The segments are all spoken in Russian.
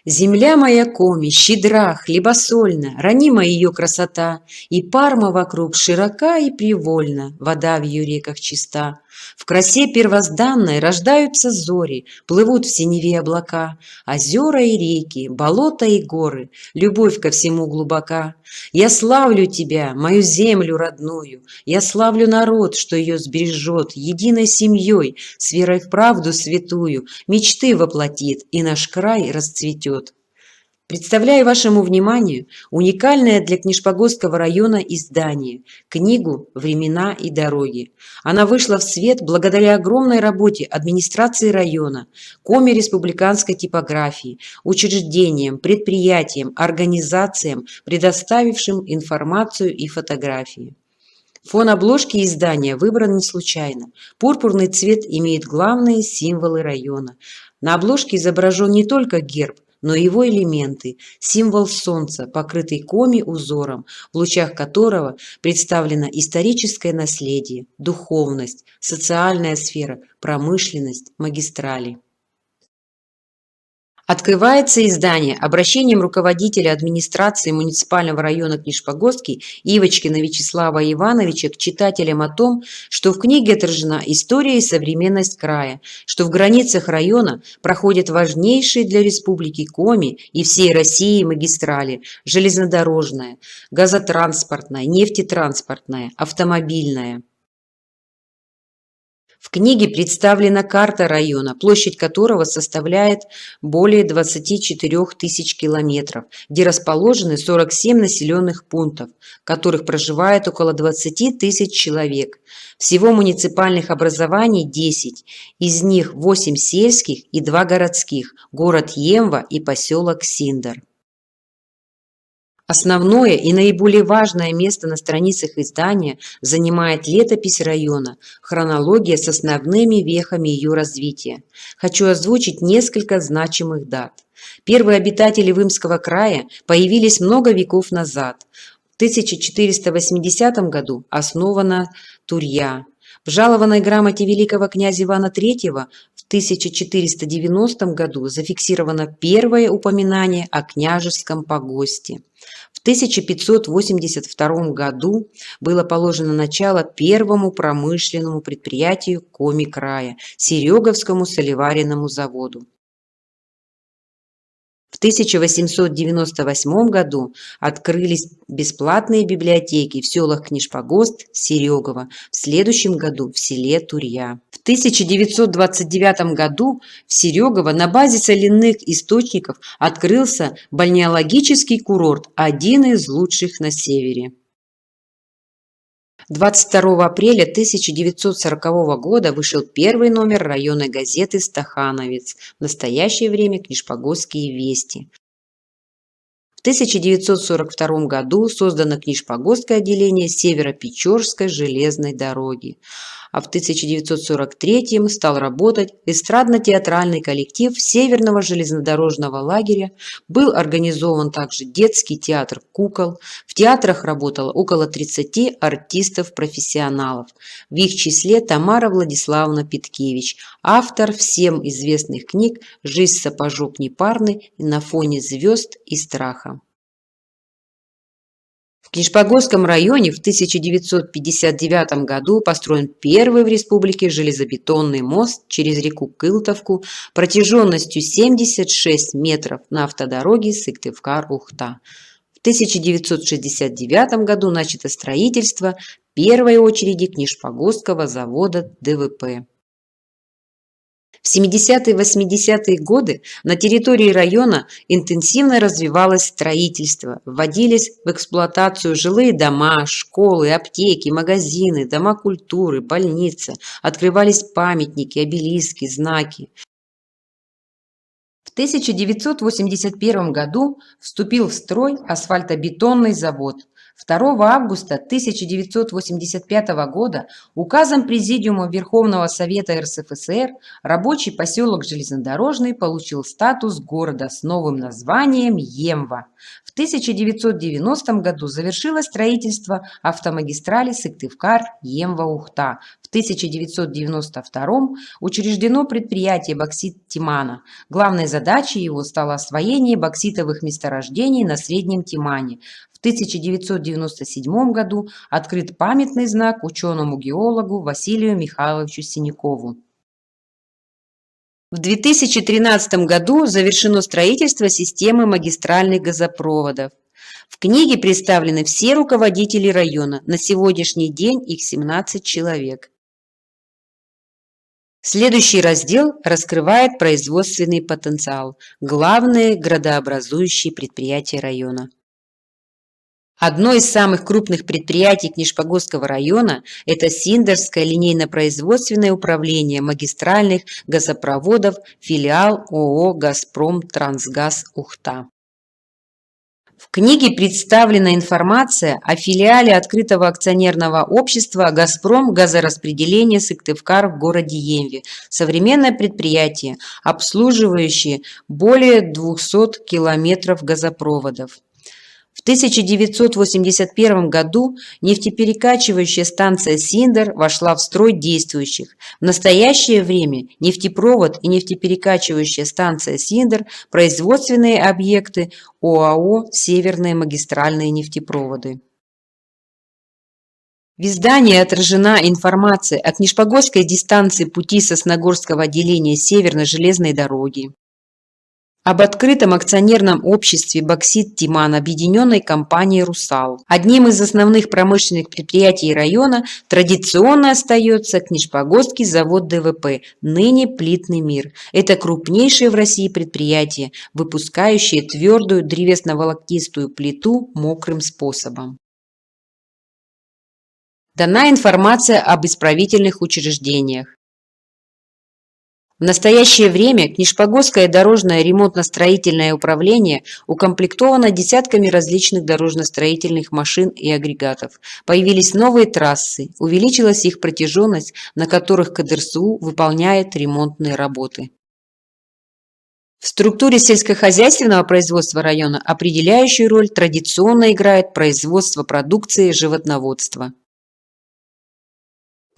Земля моя Коми, щедра, хлебосольна, ранима ее красота, и Парма вокруг широка и привольна, вода в ее реках чиста. В красе первозданной рождаются зори, плывут в синеве облака, озера и реки, болота и горы, любовь ко всему глубока. Я славлю тебя, мою землю родную, я славлю народ, что ее сбережет, единой семьей, с верой в правду святую, мечты воплотит и наш край расцветет. Представляю вашему вниманию уникальное для Книжпогосского района издание «Книгу «Времена и дороги». Она вышла в свет благодаря огромной работе администрации района, Коми республиканской типографии, учреждениям, предприятиям, организациям, предоставившим информацию и фотографии. Фон обложки издания выбран не случайно. Пурпурный цвет имеет главные символы района. На обложке изображен не только герб, но и его элементы, символ солнца, покрытый коми узором, в лучах которого представлено историческое наследие, духовность, социальная сфера, промышленность, магистрали. Открывается издание обращением руководителя администрации муниципального района Книжпогосский Ивочкина Вячеслава Ивановича к читателям о том, что в книге отражена история и современность края, что в границах района проходят важнейшие для республики Коми и всей России магистрали: железнодорожная, газотранспортная, нефтетранспортная, автомобильная. В книге представлена карта района, площадь которого составляет более 24 тысяч километров, где расположены 47 населенных пунктов, в которых проживает около 20 тысяч человек. Всего муниципальных образований 10, из них 8 сельских и 2 городских, город Емва и поселок Синдар. Основное и наиболее важное место на страницах издания занимает летопись района, хронология с основными вехами ее развития. Хочу озвучить несколько значимых дат. Первые обитатели Вымского края появились много веков назад. В 1480 году основана Турья. В жалованной грамоте великого князя Ивана III в 1490 году зафиксировано первое упоминание о княжеском погосте. В 1582 году было положено начало первому промышленному предприятию Коми края – Сереговскому солеваренному заводу. В 1898 году открылись бесплатные библиотеки в селах Книжпогост, Серегово, в следующем году в селе Турья. В 1929 году в Серегово на базе соляных источников открылся бальнеологический курорт, один из лучших на севере. 22 апреля 1940 года вышел первый номер районной газеты «Стахановец», в настоящее время «Книжпогосские вести». В 1942 году создано Книжпогосское отделение Северо-Печорской железной дороги, а в 1943 стал работать эстрадно-театральный коллектив Северного железнодорожного лагеря, был организован также детский театр кукол, в театрах работало около 30 артистов-профессионалов, в их числе Тамара Владиславовна Петкевич, автор всем известных книг «Жизнь сапожок непарный» и «На фоне звезд и страха». В Книжпогосском районе в 1959 году построен первый в республике железобетонный мост через реку Кылтовку протяженностью 76 метров на автодороге Сыктывкар-Ухта. В 1969 году начато строительство первой очереди Книжпогосского завода ДВП. В 70-е и 80-е годы на территории района интенсивно развивалось строительство, вводились в эксплуатацию жилые дома, школы, аптеки, магазины, дома культуры, больницы, открывались памятники, обелиски, знаки. В 1981 году вступил в строй асфальтобетонный завод. 2 августа 1985 года указом Президиума Верховного Совета РСФСР рабочий поселок Железнодорожный получил статус города с новым названием Емва. В 1990 году завершилось строительство автомагистрали Сыктывкар-Емва-Ухта. В 1992 учреждено предприятие «Боксит Тимана». Главной задачей его стало освоение бокситовых месторождений на Среднем Тимане. В 1997 году открыт памятный знак ученому-геологу Василию Михайловичу Синякову. В 2013 году завершено строительство системы магистральных газопроводов. В книге представлены все руководители района. На сегодняшний день их 17 человек. Следующий раздел раскрывает производственный потенциал, главные градообразующие предприятия района. Одно из самых крупных предприятий Книжпогосского района – это Синдерское линейно-производственное управление магистральных газопроводов, филиал ООО «Газпром Трансгаз Ухта». В книге представлена информация о филиале открытого акционерного общества «Газпром Газораспределение Сыктывкар» в городе Емве. Современное предприятие, обслуживающее более 200 километров газопроводов. В 1981 году нефтеперекачивающая станция «Синдер» вошла в строй действующих. В настоящее время нефтепровод и нефтеперекачивающая станция «Синдер» – производственные объекты ОАО «Северные магистральные нефтепроводы». В издании отражена информация о Книжпогосской дистанции пути Сосногорского отделения Северной железной дороги, об открытом акционерном обществе «Боксит Тиман» объединенной компанией «Русал». Одним из основных промышленных предприятий района традиционно остается Книжпогосский завод ДВП, ныне Плитный мир. Это крупнейшее в России предприятие, выпускающее твердую древесно-волокнистую плиту мокрым способом. Дана информация об исправительных учреждениях. В настоящее время Книжпогосское дорожное ремонтно-строительное управление укомплектовано десятками различных дорожно-строительных машин и агрегатов. Появились новые трассы, увеличилась их протяженность, на которых КДРСУ выполняет ремонтные работы. В структуре сельскохозяйственного производства района определяющую роль традиционно играет производство продукции животноводства.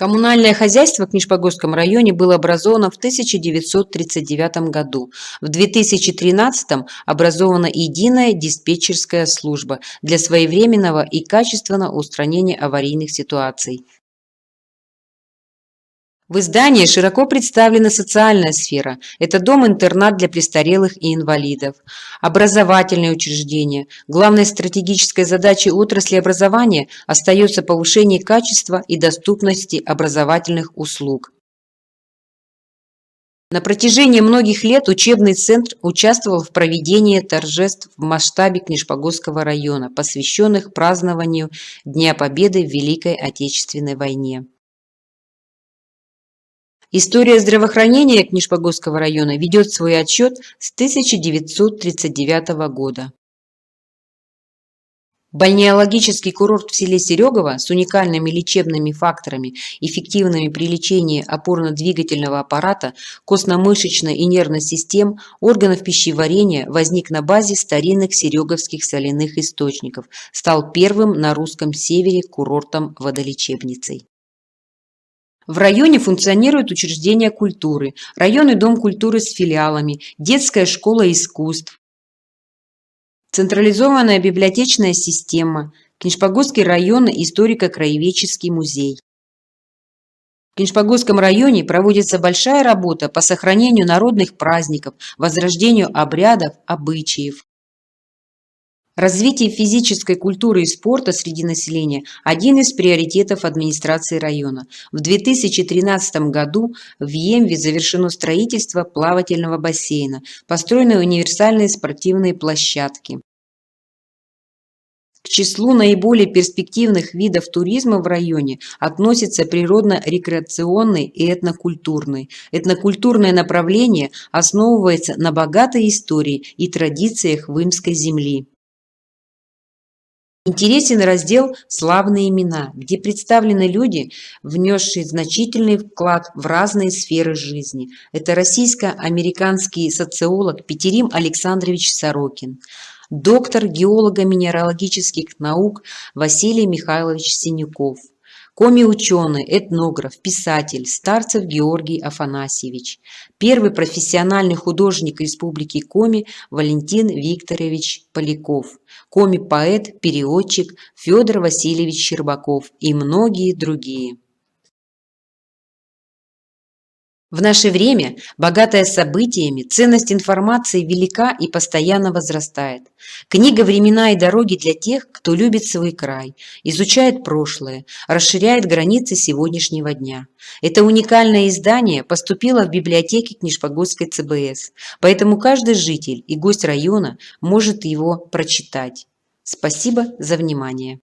Коммунальное хозяйство в Книжпогосском районе было образовано в 1939 году. В 2013 образована единая диспетчерская служба для своевременного и качественного устранения аварийных ситуаций. В издании широко представлена социальная сфера. Это дом-интернат для престарелых и инвалидов, образовательные учреждения. Главной стратегической задачей отрасли образования остается повышение качества и доступности образовательных услуг. На протяжении многих лет учебный центр участвовал в проведении торжеств в масштабе Книжпогосского района, посвященных празднованию Дня Победы в Великой Отечественной войне. История здравоохранения Книжпогосского района ведет свой отсчет с 1939 года. Бальнеологический курорт в селе Серегово с уникальными лечебными факторами, эффективными при лечении опорно-двигательного аппарата, костно-мышечной и нервной систем, органов пищеварения возник на базе старинных сереговских соляных источников, стал первым на русском севере курортом-водолечебницей. В районе функционируют учреждения культуры, районный дом культуры с филиалами, детская школа искусств, централизованная библиотечная система, Книжпогосский районный историко-краеведческий музей. В Книжпогосском районе проводится большая работа по сохранению народных праздников, возрождению обрядов, обычаев. Развитие физической культуры и спорта среди населения – один из приоритетов администрации района. В 2013 году в Емве завершено строительство плавательного бассейна, построены универсальные спортивные площадки. К числу наиболее перспективных видов туризма в районе относятся природно-рекреационный и этнокультурный. Этнокультурное направление основывается на богатой истории и традициях Вымской земли. Интересен раздел «Славные имена», где представлены люди, внесшие значительный вклад в разные сферы жизни. Это российско-американский социолог Петерим Александрович Сорокин, доктор геолого-минералогических наук Василий Михайлович Синюков, коми-ученый, этнограф, писатель Старцев Георгий Афанасьевич, первый профессиональный художник Республики Коми Валентин Викторович Поляков, коми-поэт, переводчик Федор Васильевич Щербаков и многие другие. В наше время, богатая событиями, ценность информации велика и постоянно возрастает. Книга «Времена и дороги» для тех, кто любит свой край, изучает прошлое, расширяет границы сегодняшнего дня. Это уникальное издание поступило в библиотеки Нижегородской ЦБС, поэтому каждый житель и гость района может его прочитать. Спасибо за внимание.